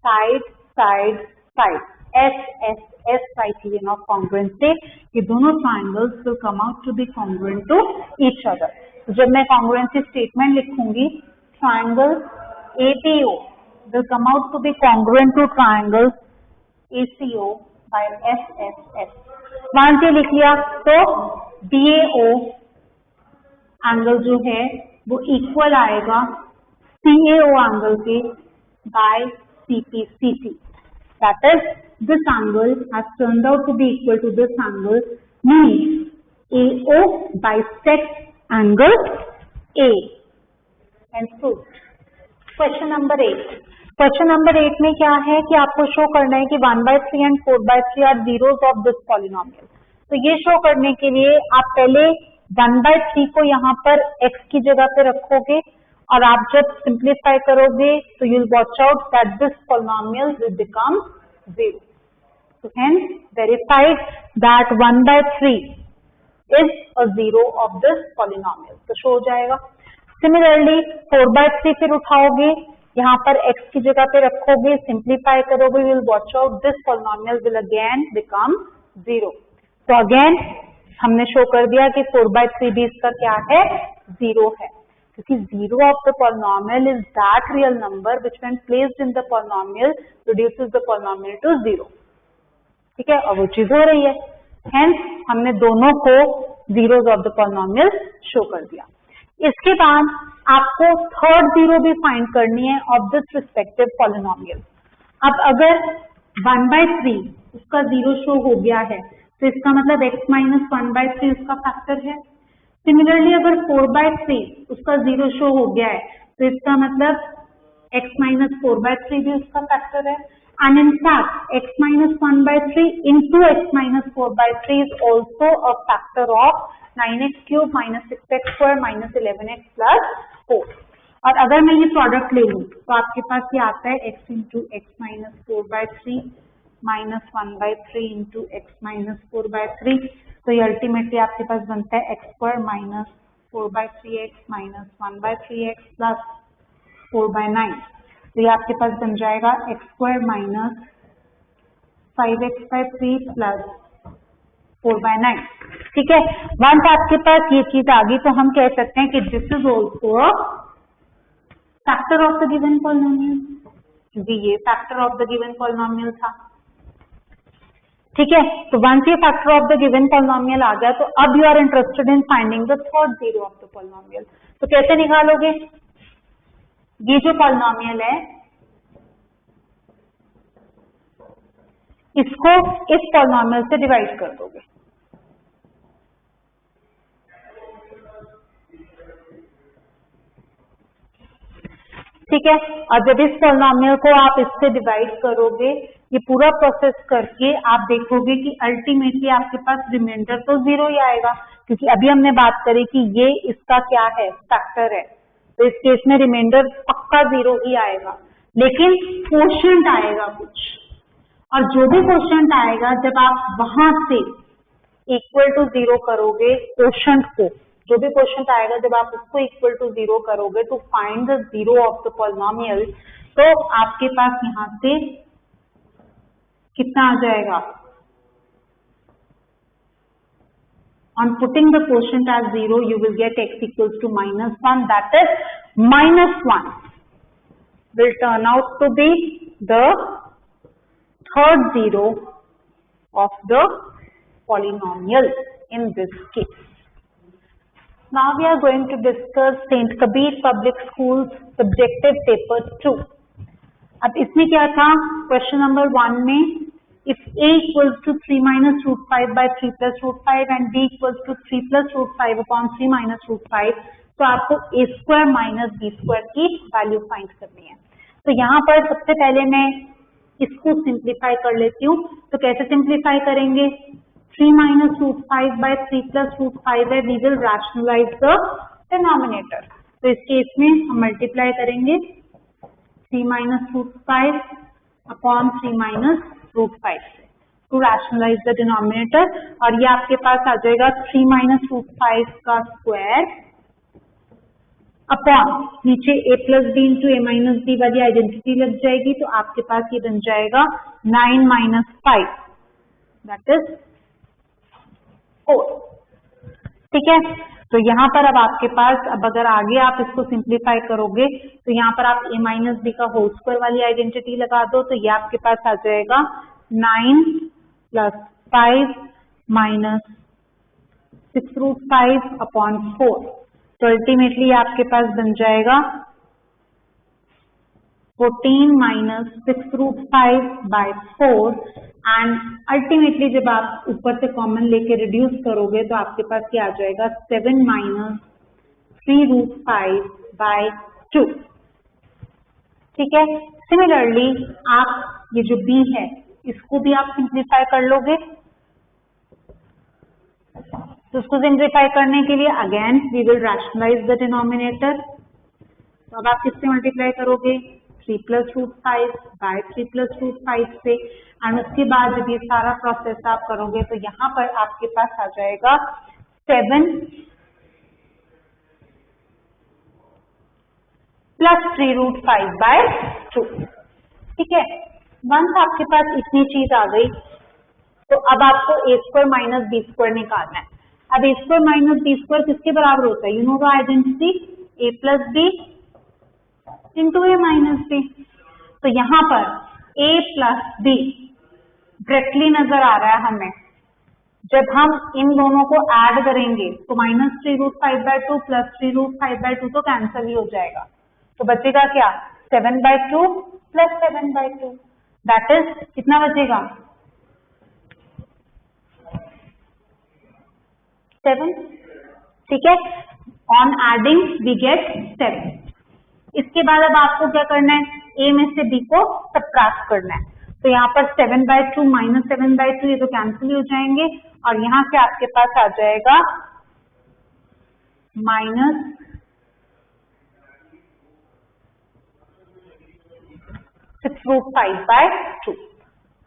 side side side, SSS criterion of congruence से ये दोनों triangles will come out to be congruent to each other. तो जब मैं कॉन्ग्रुएंसी स्टेटमेंट लिखूंगी, triangle ABO will come out to be congruent to triangles ACO by SSS। मान के लिख लिया तो BAO एंगल जो है वो इक्वल आएगा CAO एंगल के by CPCT। That is, this angle has turned out to be equal to this angle, means AO bisects angle A and proved। Question number 8। Question number 8 में क्या है कि आपको शो करना है कि 1/3 and 4/3 are zeros of this polynomial. तो ये शो करने के लिए आप पहले 1/3 को यहाँ पर x की जगह पे रखोगे और आप जब सिंप्लीफाई करोगे तो you will watch out that this polynomial will become 0। So hence verified that 1/3 is a zero of this polynomial। तो शो हो जाएगा। सिमिलरली 4/3 फिर उठाओगे, यहाँ पर x की जगह पे रखोगे, सिंप्लीफाई करोगे, will watch out this polynomial will again become 0। तो अगेन हमने शो कर दिया कि 4/3 भी इसका क्या है, 0 है, क्योंकि 0 of the polynomial is that real number which when placed in the polynomial reduces the polynomial to 0। ठीक है, और वो चीज हो रही है, हेंस हमने दोनों को zeros of the polynomial show कर दिया। इसके बाद आपको थर्ड जीरो भी फाइंड करनी है ऑफ दिस रिस्पेक्टिव पॉलिनोमियल। अब अगर 1/3 उसका 0 शो हो गया है, तो इसका मतलब x माइनस 1/3 उसका फैक्टर है। सिमिलरली अगर 4/3 उसका 0 शो हो गया है, तो इसका मतलब x माइनस 4/3 भी उसका फैक्टर है। And in fact, x minus 1/3 into x minus 4/3 is also a factor of 9x cube minus 6x square minus 11x plus 4. और अगर मैं ये प्रोडक्ट ले लूँ तो आपके पास ये आता है x into x minus 4/3 minus 1/3 into x minus 4/3, तो ये अल्टीमेटली आपके पास बनता है x square minus 4/3x minus 1/3x plus 4/9। तो ये आपके पास बन जाएगा x square minus 5x/3 plus 4/9। ठीक है, वंस आपके पास ये चीज आ गई तो हम कह सकते हैं कि this is also a factor of the given polynomial, क्योंकि ये factor of the given polynomial था। ठीक है, तो वंस ये factor of the given polynomial आ गया तो अब you are interested in finding the third zero of the polynomial. तो कैसे निकालोगे? ये जो पॉलिनोमियल है इसको इस पॉलिनोमियल से डिवाइड कर दोगे। ठीक है, और जब इस पॉलिनोमियल को आप इससे डिवाइड करोगे, ये पूरा प्रोसेस करके आप देखोगे कि अल्टीमेटली आपके पास रिमाइंडर तो 0 ही आएगा, क्योंकि अभी हमने बात करी कि ये इसका क्या है, फैक्टर है, तो इस केस में रिमाइंडर पक्का 0 ही आएगा, लेकिन कोशेंट आएगा कुछ, और जो भी कोशेंट आएगा जब आप वहां से इक्वल टू 0 करोगे कोशेंट को, जो भी कोशेंट आएगा जब आप उसको इक्वल टू 0 करोगे to find the zero of the polynomial, तो आपके पास यहां से कितना आ जाएगा? On putting the quotient as 0, you will get x equals to -1. That is -1 will turn out to be the third zero of the polynomial in this case. Now we are going to discuss St. Kabir Public Schools subjective paper 2. अब इसमें क्या था? Question number 1 में if a equals to 3 minus root 5 by 3 plus root 5 and b equals to 3 plus root 5 upon 3 minus root 5, तो आपको a square minus b square की value find करनी है। तो यहाँ पर सबसे पहले मैं इसको सिंप्लीफाई कर लेती हूँ। तो कैसे सिंप्लीफाई करेंगे? 3 minus root 5 by 3 plus root 5 है, we will rationalize the denominator। तो इस केस में हम मल्टीप्लाई करेंगे 3 minus root 5 upon 3 minus root 5 to rationalise the denominator, और ये आपके पास आ जाएगा 3 minus root 5 का स्क्वायर अपॉन नीचे a plus b into a minus b वाली आइडेंटिटी लग जाएगी, तो आपके पास ये बन जाएगा 9 minus 5 दैट इज 4। ठीक है, तो यहाँ पर अब आपके पास, अब अगर आगे आप इसको सिंप्लीफाई करोगे तो यहाँ पर आप a माइनस बी का होल स्क्वायर वाली आइडेंटिटी लगा दो, तो ये आपके पास आ जाएगा 9 plus 5 minus 6 root 5 upon 4। तो अल्टीमेटली आपके पास बन जाएगा 14 minus 6 root 5 by 4, and ultimately जब आप ऊपर से कॉमन लेके रिड्यूस करोगे तो आपके पास क्या आ जाएगा? 7 minus 3 root 5 by 2। ठीक है, सिमिलरली आप ये जो b है इसको भी आप सिंप्लीफाई कर लोगे, तो उसको सिंप्लीफाई करने के लिए again we will rationalise the denominator. तो अब आप किससे मल्टीप्लाई करोगे? 3 plus root 5 by 3 plus root 5 से, एंड उसके बाद जब ये सारा प्रोसेस आप करोगे तो यहाँ पर आपके पास आ जाएगा 7 plus 3 root 5 by 2। ठीक है, वंस आपके पास इतनी चीज आ गई तो अब आपको a square minus B square निकालना है। अब a square minus B square किसके बराबर होता है? You know the identity a plus B into A minus B. तो यहाँ पर a प्लस बी डायरेक्टली नजर आ रहा है हमें, जब हम इन दोनों को ऐड करेंगे तो -3 root 5 by 2 plus 3 root 5 by 2 तो कैंसिल ही हो जाएगा, तो बचेगा क्या? 7 by 2 plus 7 by 2 that is कितना बचेगा? 7, ठीक है। On adding we get 7। इसके बाद अब आपको क्या करना है, ए में से बी को सबट्रैक्ट करना है। तो यहाँ पर 7/2 माइनस 7/2 ये तो कैंसिल हो जाएंगे और यहाँ से आपके पास आ जाएगा -6√5/2।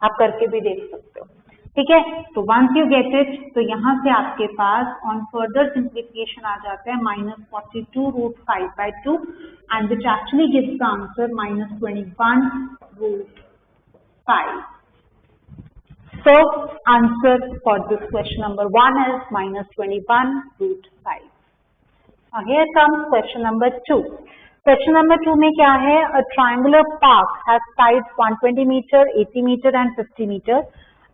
आप करके भी देख सकते हो, ठीक है। तो वंस यू गेट इट, तो यहाँ से आपके पास ऑन फर्दर सिंप्लीफिकेशन आ जाता है -42√5/2 and which actually gives the answer -21√5। So answer for this question number 1 is -21√5. Now here comes question number 2. Question number 2 में क्या है, a triangular park has sides 120 meter, 80 meter and 50 meter.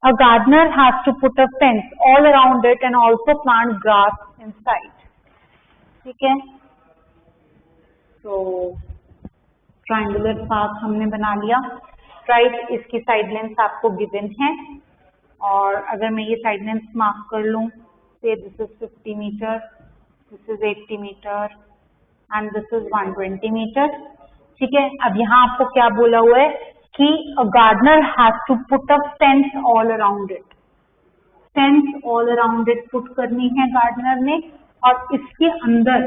A gardener has to put a fence all around it and also plant grass inside. ठीक है, तो triangular park हमने बना लिया, right. इसकी साइड लेंथ आपको गिवन है और अगर मैं ये साइड लेंथ मार्क कर लूँ, say this is 50 metre, this is 80 metre and this is 120 metre, ठीक है। अब यहाँ आपको क्या बोला हुआ है कि a gardener has to put a fence all around it. Fence all around it put करनी है गार्डनर ने और इसके अंदर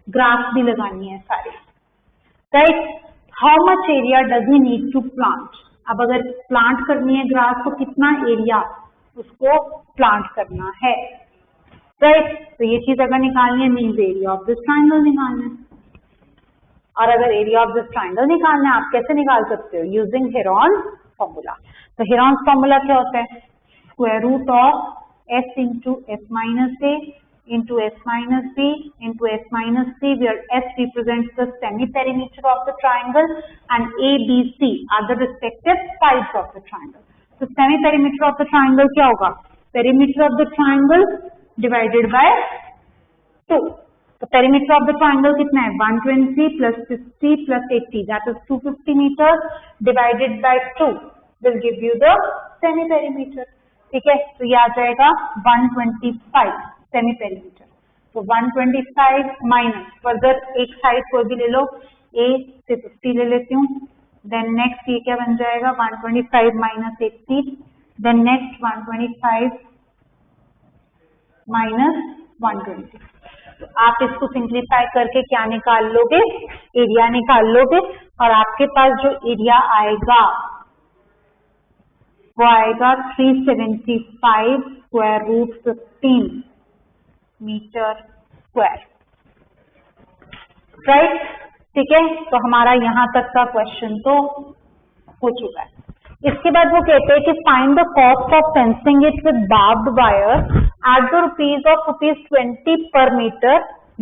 ग्रास भी लगानी है सारे, right. How much area does he need to plant. अब अगर प्लांट करनी है ग्रास तो कितना एरिया उसको प्लांट करना है, राइट। तो ये चीज अगर निकालनी है means area of this triangle निकालना है। और अगर एरिया ऑफ दिस ट्राइंगल निकालना है आप कैसे निकाल सकते हो, यूजिंग हेरॉन्स फॉर्मूला। तो हेरॉन्स फॉर्मूला क्या होता है, square root of s into s minus a into s minus b into s minus c, where s represents the semi-perimeter of the triangle and a, b, c are the respective sides of the triangle. So semi-perimeter of the triangle क्या होगा, perimeter of the triangle divided by 2. तो perimeter of the triangle कितना है, 120 plus 60 plus 80, that is 250 meters divided by 2 will give you the semi-perimeter, ठीक है। तो ये आ जाएगा 125 सेमी पेरीमीटर। तो 125 माइनस फर्दर एक साइड कोई भी ले लो, a से 50 ले लेती हूँ, देन नेक्स्ट ये क्या बन जाएगा 125 माइनस 80, देन नेक्स्ट 125 माइनस 120। तो आप इसको सिंप्लीफाई करके क्या निकाल लोगे, एरिया निकाल लोगे और आपके पास जो एरिया आएगा वो आएगा 375 square root 15 metre square, right, ठीक है। तो हमारा यहाँ तक का क्वेश्चन तो हो चुका है। इसके बाद वो कहते हैं कि find the cost of fencing it with barbed wire at the ₹20 per metre,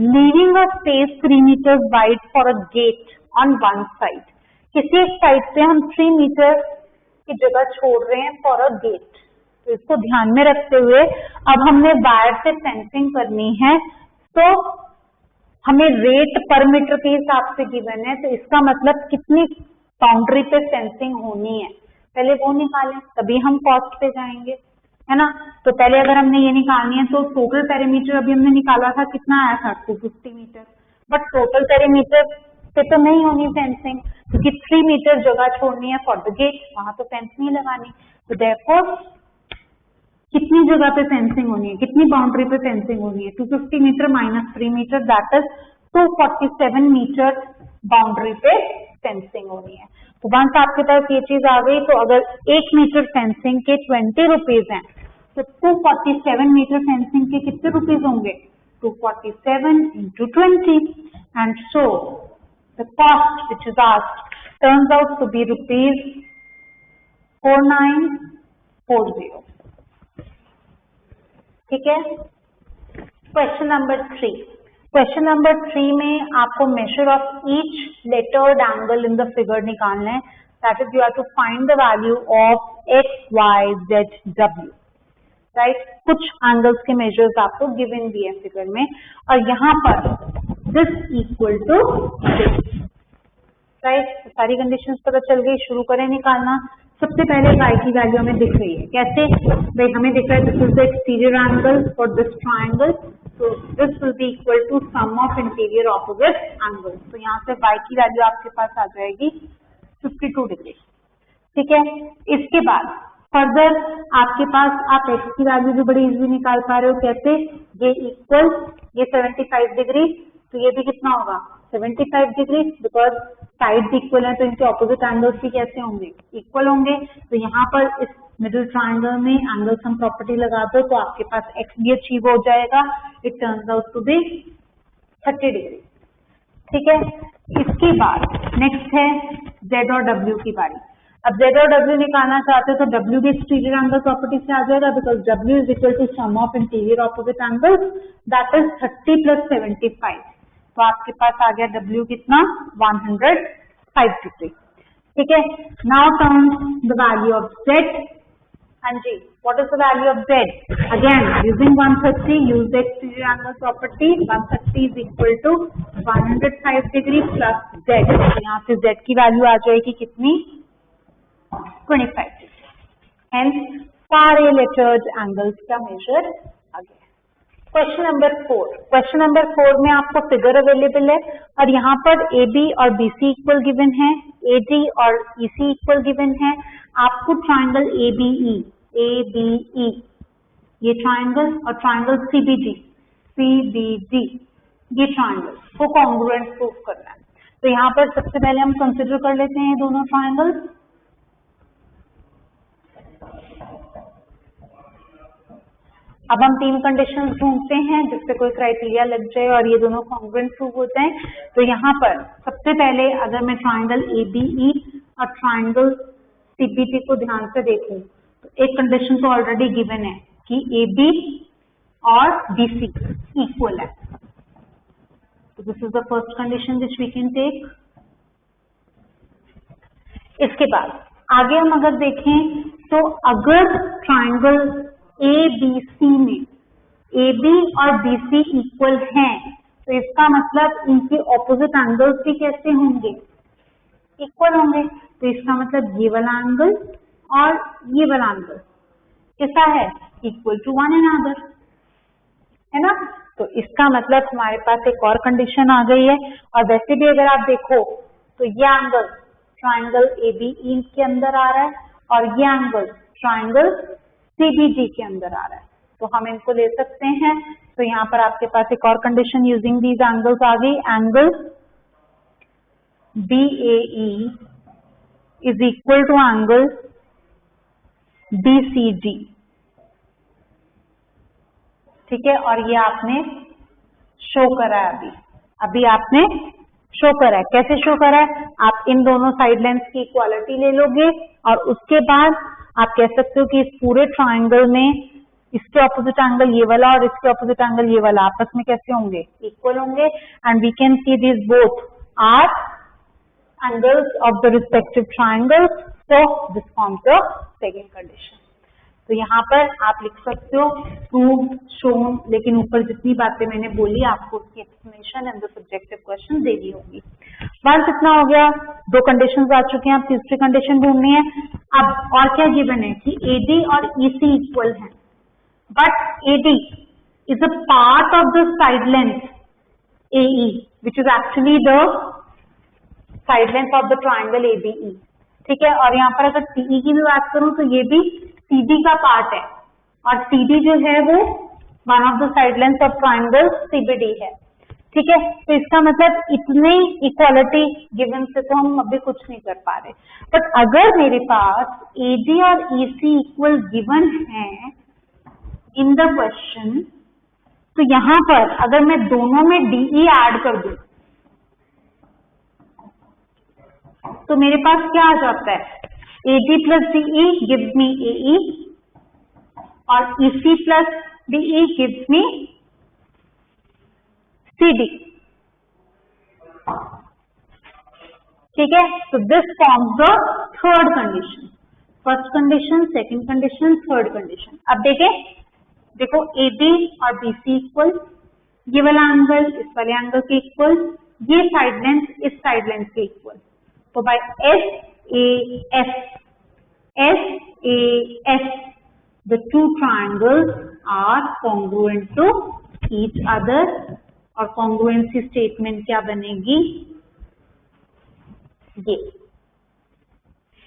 leaving a space 3 meters wide for a gate on one side. किसी एक साइड पे हम 3 मीटर की जगह छोड़ रहे हैं फॉर अ गेट। तो इसको ध्यान में रखते हुए अब हमने वायर से फेंसिंग करनी है, तो हमें रेट पर मीटर के हिसाब से गिवन है, तो इसका मतलब कितनी बाउंड्री पे फेंसिंग होनी है पहले वो निकालें, तभी हम कॉस्ट पे जाएंगे, है ना। तो पहले अगर हमने ये निकालनी है तो टोटल पेरीमीटर अभी हमने निकाला था, कितना आया था 250 मीटर, बट टोटल पेरीमीटर पे तो नहीं होनी फेंसिंग क्योंकि 3 मीटर जगह छोड़नी है फॉर द गेट, वहां तो फेंस नहीं लगानी। तो देयरफॉर कितनी जगह पे फेंसिंग होनी है, कितनी बाउंड्री पे फेंसिंग होनी है, 250 metre minus 3 metre that is 247 metre boundary पे फेंसिंग होनी है। तो वंस आपके पास ये चीज आ गई, तो अगर 1 मीटर फेंसिंग के 20 रुपीज हैं तो 247 मीटर फेंसिंग के कितने रुपीज होंगे, 247 into 20, and so the cost which is asked turns out to be ₹4940, ठीक है। क्वेश्चन नंबर 3, क्वेश्चन नंबर 3 में आपको measure of each lettered angle in the figure निकालना है, that is you have to find the value of x, y, z, w, right. कुछ angles के measures आपको given भी है फिगर में और यहाँ पर this equal to this, right. सारी कंडीशंस पता चल गई, शुरू करें निकालना। सबसे पहले y की वैल्यू हमें दिख रही है, कैसे भाई हमें दिख रहा है this is the exterior angle for this triangle, so this will be equal to sum of interior opposite angles। तो यहाँ से y की वैल्यू आपके पास आ जाएगी 52 डिग्री, ठीक है। इसके बाद फर्दर आपके पास आप x की वैल्यू भी बड़ी इजीली निकाल पा रहे हो, कैसे ये इक्वल ये 75 डिग्री, तो ये भी कितना होगा 75 डिग्री, बिकॉज साइड्स इक्वल है तो इनके ऑपोजिट एंगल्स भी कैसे होंगे इक्वल होंगे। तो यहाँ पर इस मिडिल ट्राइंगल में एंगल सम प्रॉपर्टी लगा दो तो आपके पास x भी अचीव हो जाएगा, it turns out to be 30 degree, ठीक है। इसके बाद नेक्स्ट है z और w की बारी। अब z और w निकालना चाहते हो तो w भी एक्सटीरियर एंगल प्रॉपर्टी से आ जाएगा, because w is equal to sum of interior opposite angles, that is 30 plus 75, तो आपके पास आ गया w कितना 105 डिग्री, ठीक है। Now turn the value of z। हाँ जी, what is the value of z? Again using 130 use the exterior angle property, 130 is equal to 105 degree plus z, तो यहाँ से z की वैल्यू आ जाएगी कितनी 25 डिग्री, हेंस सारे लेटर्ड एंगल्स का मेजर आ गया। क्वेश्चन नंबर 4, क्वेश्चन नंबर 4 में आपको फिगर अवेलेबल है और यहाँ पर AB और BC इक्वल गिवन है, AD और EC इक्वल गिवन है। आपको ट्राइंगल ABE ये ट्राइंगल और ट्राइंगल CBD ये ट्राइंगल को कॉन्ग्रुएंट प्रूव करना है। तो यहाँ पर सबसे पहले हम कंसिडर कर लेते हैं दोनों ट्राइंगल्स। अब हम तीन कंडीशंस ढूंढते हैं जिससे कोई क्राइटेरिया लग जाए और ये दोनों कॉन्ग्रुएंट प्रूव हो जाए। तो यहाँ पर सबसे पहले अगर मैं ट्राइंगल ABE और ट्राइंगल CBD को ध्यान से देखूं तो एक कंडीशन तो ऑलरेडी गिवन है कि AB और BC इक्वल है, तो this is the first condition which we can take. इसके बाद आगे हम अगर देखें तो अगर ट्राइंगल ABC में AB और BC इक्वल हैं तो इसका मतलब इनके ऑपोजिट एंगल्स भी कैसे होंगे इक्वल होंगे। तो इसका मतलब ये वाला एंगल और ये वाला एंगल कैसा है इक्वल टू वन अनदर, है ना। तो इसका मतलब हमारे पास एक और कंडीशन आ गई है। और वैसे भी अगर आप देखो तो ये एंगल ट्राइंगल ABE के अंदर आ रहा है और ये एंगल ट्राइंगल CBD के अंदर आ रहा है, तो हम इनको ले सकते हैं। तो यहाँ पर आपके पास एक और कंडीशन यूजिंग दीज एंगल्स आ गई, angle BAE is equal to angle BCD, ठीक है। और ये आपने शो करा है, अभी आपने शो करा है। कैसे शो करा है? आप इन दोनों साइड लेंथ की इक्वालिटी ले लोगे और उसके बाद आप कह सकते हो कि इस पूरे ट्राइंगल में इसके ऑपोजिट एंगल ये वाला और इसके ऑपोजिट एंगल ये वाला आपस में कैसे होंगे इक्वल होंगे, and we can see this both are angles of the respective triangles, so this forms the second condition. तो यहाँ पर आप लिख सकते हो प्रूव, शोन, लेकिन ऊपर जितनी बातें मैंने बोली आपको उसकी explanation and the subjective question देनी होगी। बस इतना हो गया, दो कंडीशंस आ चुके हैं, अब तीसरी कंडीशन ढूंढनी है। अब और क्या गिवन है कि AD और EC इक्वल है, but AD is a part of the side length AE which is actually the side length of the triangle ABE, ठीक है। और यहाँ पर अगर CE की भी बात करूं तो ये भी CD का पार्ट है और CD जो है वो one of the side length of triangle CBD है, ठीक है। तो इसका मतलब इतने इक्वालिटी गिवन से तो हम अभी कुछ नहीं कर पा रहे, बट अगर मेरे पास AD और EC इक्वल गिवन है इन द क्वेश्चन, तो यहाँ पर अगर मैं दोनों में DE ऐड कर दूं तो मेरे पास क्या आ जाता है, AD plus DE gives me AE और EC plus DE gives me CD, ठीक है। तो this forms the third condition, first condition, second condition, third condition. अब देखो AD और BC इक्वल, ये वाला एंगल इस वाले एंगल के इक्वल, ये साइड लेंथ इस साइड लेंथ के इक्वल, तो bye SAS, the two triangles are congruent to each other, और congruency statement क्या बनेगी, ये.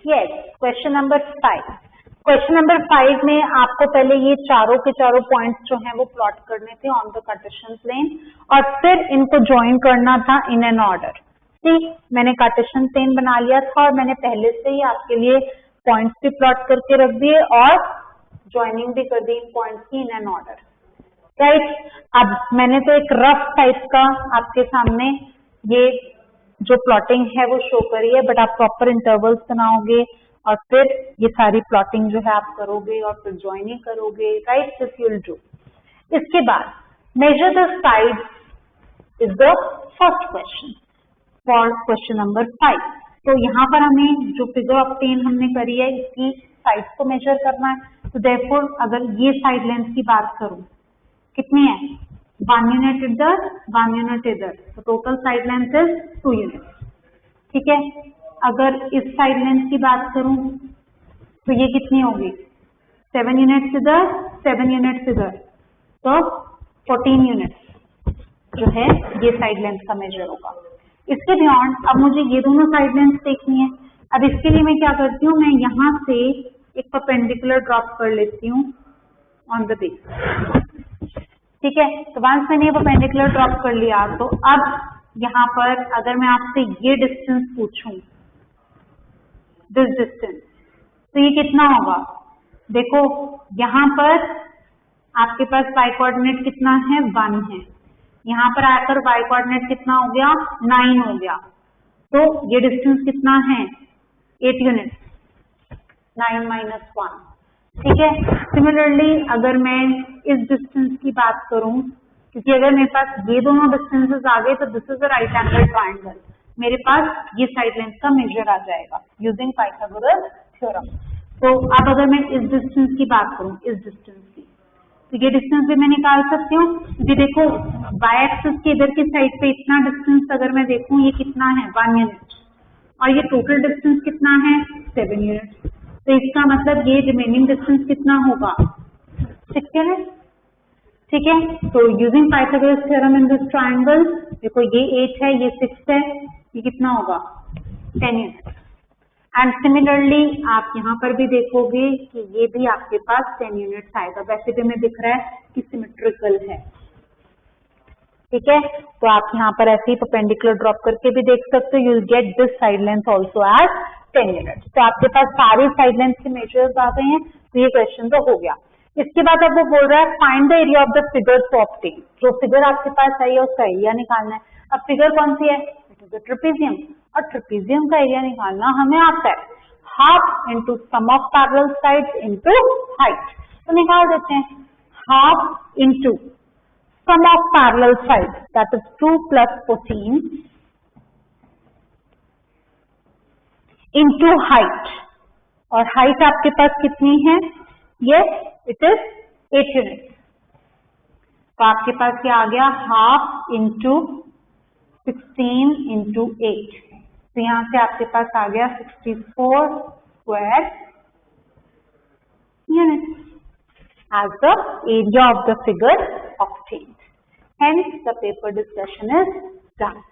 Yes, question number 5. Question number 5 में आपको पहले ये चारों के चारों पॉइंट्स जो हैं वो प्लॉट करने थे ऑन द कार्टेशियन प्लेन, और फिर इनको ज्वाइन करना था इन एन ऑर्डर. ठीक, मैंने कार्टेशियन प्लेन बना लिया था और मैंने पहले से ही आपके लिए पॉइंट्स भी प्लॉट करके रख दिए और ज्वाइनिंग भी कर दी इन पॉइंट्स की इन एन ऑर्डर. राइट, अब मैंने तो एक रफ टाइप का आपके सामने ये जो प्लॉटिंग है वो शो करी है, बट आप प्रॉपर इंटरवल्स बनाओगे और फिर ये सारी प्लॉटिंग जो है आप करोगे और फिर ज्वाइनिंग करोगे. Right, this you will do. इसके बाद measure the sides is the first question for question number 5. तो यहाँ पर हमें जो फिगर ऑब्टेन हमने करी है इसकी साइड्स को मेजर करना है. तो देयरफॉर अगर ये साइड लेंथ की बात करूं, कितनी है, 1 यूनिट इधर 1 यूनिट इधर, तो total side length is 2 unit. ठीक है, अगर इस साइड लेंथ की बात करूं तो ये कितनी होगी, 7 यूनिट्स इधर 7 यूनिट्स इधर, तो 14 यूनिट्स जो है ये साइड लेंथ का मेजर होगा. इसके बियॉन्ड अब मुझे ये दोनों साइड लेंथ देखनी है. अब इसके लिए मैं क्या करती हूँ, मैं यहाँ से एक परपेंडिकुलर ड्रॉप कर लेती हूँ ऑन द बेस. ठीक है, तो वंस मैंने ये परपेंडिकुलर ड्रॉप कर लिया, तो अब यहाँ पर अगर मैं आपसे ये डिस्टेंस पूछूं, दिस डिस्टेंस, तो ये कितना होगा. देखो यहाँ पर आपके पास y कोऑर्डिनेट कितना है, 1 है. यहाँ पर आकर y कोऑर्डिनेट कितना हो गया, 9 हो गया. तो ये डिस्टेंस कितना है, 8 यूनिट, 9 माइनस 1. ठीक है, सिमिलरली अगर मैं इस डिस्टेंस की बात करूं, क्योंकि अगर मेरे पास ये दोनों डिस्टेंसेस आ गए तो this is a right angle triangle, मेरे पास ये साइड लेंथ का मेजर आ जाएगा यूजिंग पाइथागोरस थ्योरम. तो अब अगर मैं इस डिस्टेंस की बात करूं, इस डिस्टेंस की, तो ये डिस्टेंस भी मैं निकाल सकती हूँ. क्योंकि देखो वाई एक्सिस के इधर की साइड पे इतना डिस्टेंस अगर मैं देखूं, ये कितना है, 1 यूनिट, और ये टोटल डिस्टेंस कितना है, 7 यूनिट. तो इसका मतलब ये रिमेनिंग डिस्टेंस कितना होगा, 6 यूनिट. ठीक है, तो using Pythagoras theorem in this triangle, देखो ये 8 है, ये 6 है, ये कितना होगा, 10 यूनिट. एंड सिमिलरली आप यहाँ पर भी देखोगे कि ये भी आपके पास 10 यूनिट्स आएगा. वैसे भी हमें दिख रहा है कि सिमेट्रिकल है. ठीक है, तो आप यहाँ पर ऐसे ही परपेंडिकुलर ड्रॉप करके भी देख सकते हो. You will get this side length also as 10 units. तो आपके पास सारे साइड लेंथ के मेजर्स आ गए हैं. तो ये क्वेश्चन तो हो गया. इसके बाद अब वो बोल रहा है find the area of the figure to obtain. जो फिगर आपके पास आई है उसका एरिया निकालना है. अब फिगर कौन सी है, इट इज अ ट्रेपेजियम, और ट्रेपेजियम का एरिया निकालना हमें आता है half into sum of parallel sides into height. तो निकाल देते हैं, half into sum of parallel sides that is 2 + 14 into height. और हाइट आपके पास कितनी है, यस इट इज 8 यूनिट. तो आपके पास क्या आ गया, हाफ इंटू 16 इंटू 8. तो यहां से आपके पास आ गया 64 square unit as the area of the figure obtained. Hence the paper discussion is done.